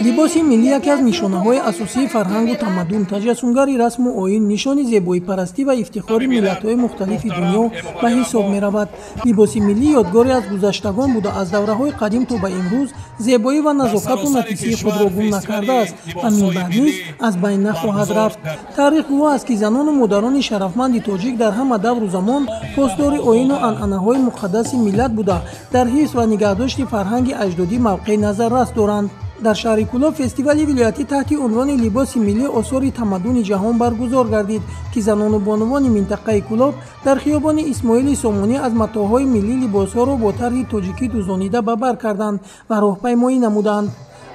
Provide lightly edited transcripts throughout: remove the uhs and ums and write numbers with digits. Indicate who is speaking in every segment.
Speaker 1: либоси миллӣ яке аз нишонаҳои асосии фарҳангу тамаддун, таҷассумгари расму оин, нишони зебоипарастӣ ва ифтихори миллатҳои мухталифи дунё ба ҳисоб меравад. Либоси миллӣ ёдгоре аз гузаштагон буда, аз давраҳои қадим то ба имрӯз зебоӣ ва назокату нафисии худро гум накардааст ва минбаъд низ аз байн нахоҳад рафт. Таърих гувоҳ аст, ки занону модарони шарафманди тоҷик дар ҳама давру замон постдори оину анъанаҳои муқаддаси миллат буда, дар ҳифз ва нигаҳдошти фарҳанги аҷдодӣ мавқеъи назаррас доранд. дар шаҳри Кӯлоб фестивали вилоятӣ таҳти унвони либоси миллӣ осори тамаддуни ҷаҳон баргузор гардид, ки занону бонувони минтақаи Кӯлоб дар хиёбони Исмоили Сомонӣ аз матоъҳои миллӣ либосҳоро бо тарҳи тоҷикӣ дузонида ба бар карданд ва роҳпаймоӣ намуданд.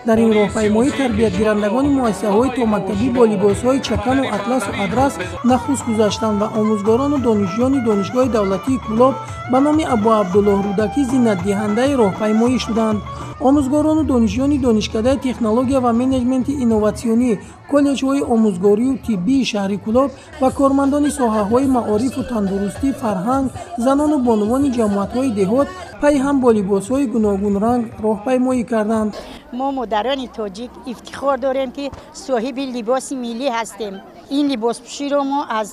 Speaker 1: дар ин роҳпаймоӣ тарбиятгирандагони муассисаҳои томактабӣ бо либосҳои чакану атласу адрас нахуст гузаштанд ва омӯзгорону донишҷӯёни донишгоҳи давлатии Кӯлоб ба номи Абу Абдуллоҳ Рӯдакӣ зиннатдиҳандаи роҳпаймоӣ шуданд. омӯзгорону донишҷӯёни донишкадаи технология ва менеҷменти инноватсионӣ, коллеҷҳои омӯзгорию тиббии шаҳри Кӯлоб ва кормандони соҳаҳои маорифу тандурустӣ, фарҳанг, занону бонувони ҷамоатҳои деҳот пай ҳам бо либосҳои гуногун ранг роҳпаймоӣ карданд.
Speaker 2: мо модарони тоҷик ифтихор дорем, ки соҳиби либоси миллӣ ҳастем. ин либоспӯширо мо аз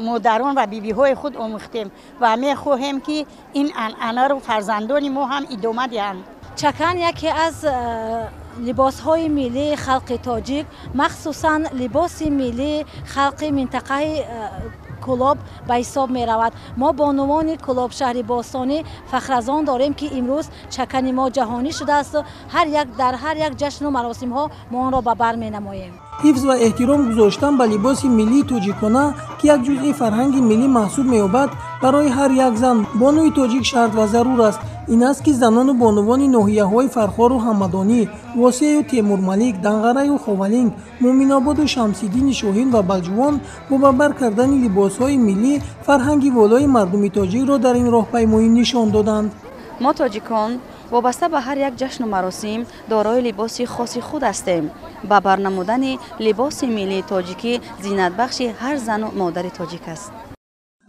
Speaker 2: модарон ва бибиҳои худ омӯхтем ва мехоҳем, ки ин анъанаро фарзандони мо ҳам идома диҳанд.
Speaker 3: чакан яке аз либосҳои миллии халқи тоҷик, махсусан либоси миллии халқи минтақаи Кӯлоб ба ҳисоб меравад. мо бонувони Кӯлоб шаҳри бостонӣ фахразон дорем, ки имрӯз чакани мо ҷаҳонӣ шудааст. дар ҳар як ҷашну маросимҳо мо онро ба бар менамоем.
Speaker 1: ҳифз ва эҳтиром гузоштан ба либоси миллии тоҷикона, ки як ҷузъи фарҳанги миллӣ маҳсуб меёбад, барои ҳар як зан бонуи тоҷик шарт ва зарур аст. ин аст, ки занону бонувони ноҳияҳои Фархору Ҳамадонӣ, Восею Темурмалик, Данғараю Ховалинг, Муъминободу Шамсиддини Шоҳин ва Балҷувон бо ба бар кардани либосҳои миллӣ фарҳанги волои мардуми тоҷикро дар ин роҳпаймоӣ нишон доданд.
Speaker 4: мо тоҷикон вобаста ба ҳар як ҷашну маросим дорои либоси хоси худ ҳастем. ба барнамудани либоси миллии тоҷикӣ зиннатбахши ҳар зану модари тоҷик аст.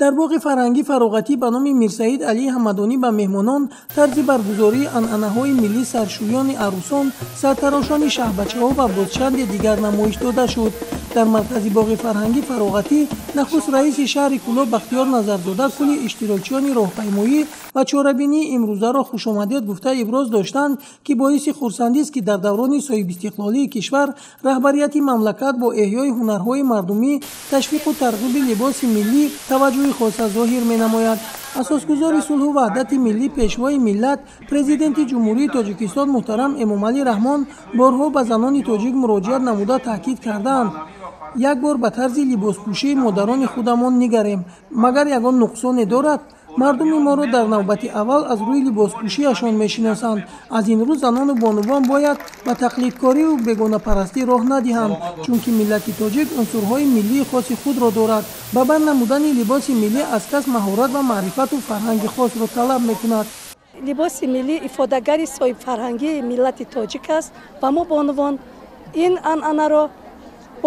Speaker 1: дар боғи фарҳангӣ фароғатӣ ба номи Мирсаид Алии Ҳамадонӣ ба меҳмонон тарзи баргузории анъанаҳои миллӣ, саршӯёни арӯсон, сартарошони шаҳбачаҳо ва бозчанде дигар намоиш дода шуд. дар маркази боғи фарҳангӣ фароғатӣ нахуст раиси шаҳри Кӯлоб Бахтиёр Назарзода кулли иштирокчиёни роҳпаймоӣ ва чорабинии имрӯзаро хушомадед гуфта иброз доштанд, ки боиси хурсандист, ки дар даврони соҳибистиқлолии кишвар раҳбарияти мамлакат бо эҳёи ҳунарҳои мардумӣ, ташвиқу тарғиби либоси миллӣ таваҷҷӯҳи хоса зоҳир менамояд. асосгузори сулҳу ваҳдати миллӣ, пешвои миллат, президенти ҷумҳурии Тоҷикистон муҳтарам Эмомалӣ Раҳмон борҳо ба занони тоҷик муроҷиат намуда таъкид кардаанд: як бор ба тарзи либоспӯшии модарони худамон нигарем, магар ягон нуқсоне дорад? мардуми моро дар навбати аввал аз рӯи либоспӯшиашон мешиносанд. аз ин рӯ занону бонувон бояд ба тақлидкорию бегонапарастӣ роҳ надиҳанд, чунки миллати тоҷик унсурҳои миллии хоси худро дорад. ба бар намудани либоси миллӣ аз кас маҳорат ва маърифату фарҳанги хосро талаб мекунад.
Speaker 5: либоси миллӣ ифодагари соҳибфарҳангии миллати тоҷик аст ва мо бонувон ин анъанаро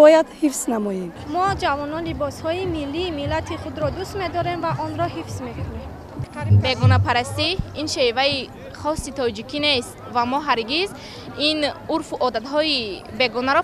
Speaker 5: бояд ҳифз намоем.
Speaker 6: мо ҷавонон либосҳои миллии миллати худро дӯст медорем ва онро ҳифз мекунем.
Speaker 7: бегонапарастӣ ин шеваи хоси тоҷикӣ нест ва мо ҳаргиз ин урфу одатҳои бегонаро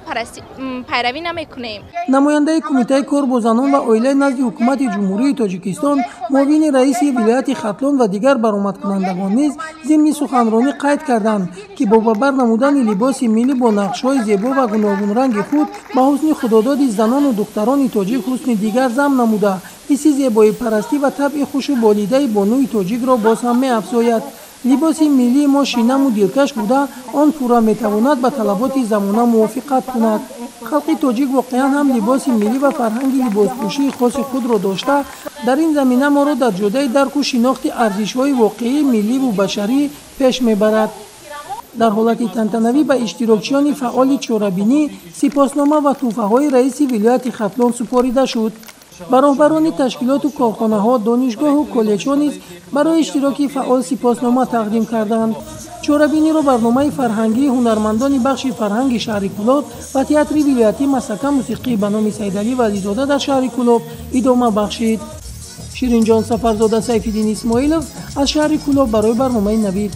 Speaker 7: пайравӣ намекунем.
Speaker 1: намояндаи кумитаи кор бо занон ва оилаи назди ҳукумати ҷумҳурии Тоҷикистон, муовини раиси вилояти Хатлон ва дигар баромадкунандагон низ зимни суханронӣ қайд карданд, ки бо ба бар намудани либоси миллӣ бо нақшҳои зебо ва гуногунранги худ ба ҳусни худододи занону духтарони тоҷик ҳусни дигар зам намуда, ҳисси зебоипарастӣ ва табъи хушу болидаи бонуи тоҷикро боз ҳам меафзояд. либоси миллии мо шинаму дилкаш буда, он пурра метавонад ба талаботи замона мувофиқат кунад. халқи тоҷик воқеан ҳам либоси миллӣ ва фарҳанги либоспӯшии хоси худро дошта, дар ин замина моро дар ҷодаи дарку шинохти арзишҳои воқеии милливу башарӣ пеш мебарад. дар ҳолати тантанавӣ ба иштирокчиёни фаъоли чорабинӣ сипоснома ва тӯҳфаҳои раиси вилояти Хатлон супорида шуд. ба роҳбарони ташкилоту корхонаҳо, донишгоҳу коллеҷҳо низ барои иштироки фаъол сипоснома тақдим карданд. чорабиниро барномаи фарҳангии ҳунармандони бахши фарҳанги шаҳри Кӯлоб ва театри вилоятӣ масака мусиқӣ ба номи Саидалӣ Вализода дар шаҳри Кӯлоб идома бахшид. Ширинҷон Сафарзода, Сайфиддин Исмоилов аз шаҳри Кӯлоб барои барномаи Навид.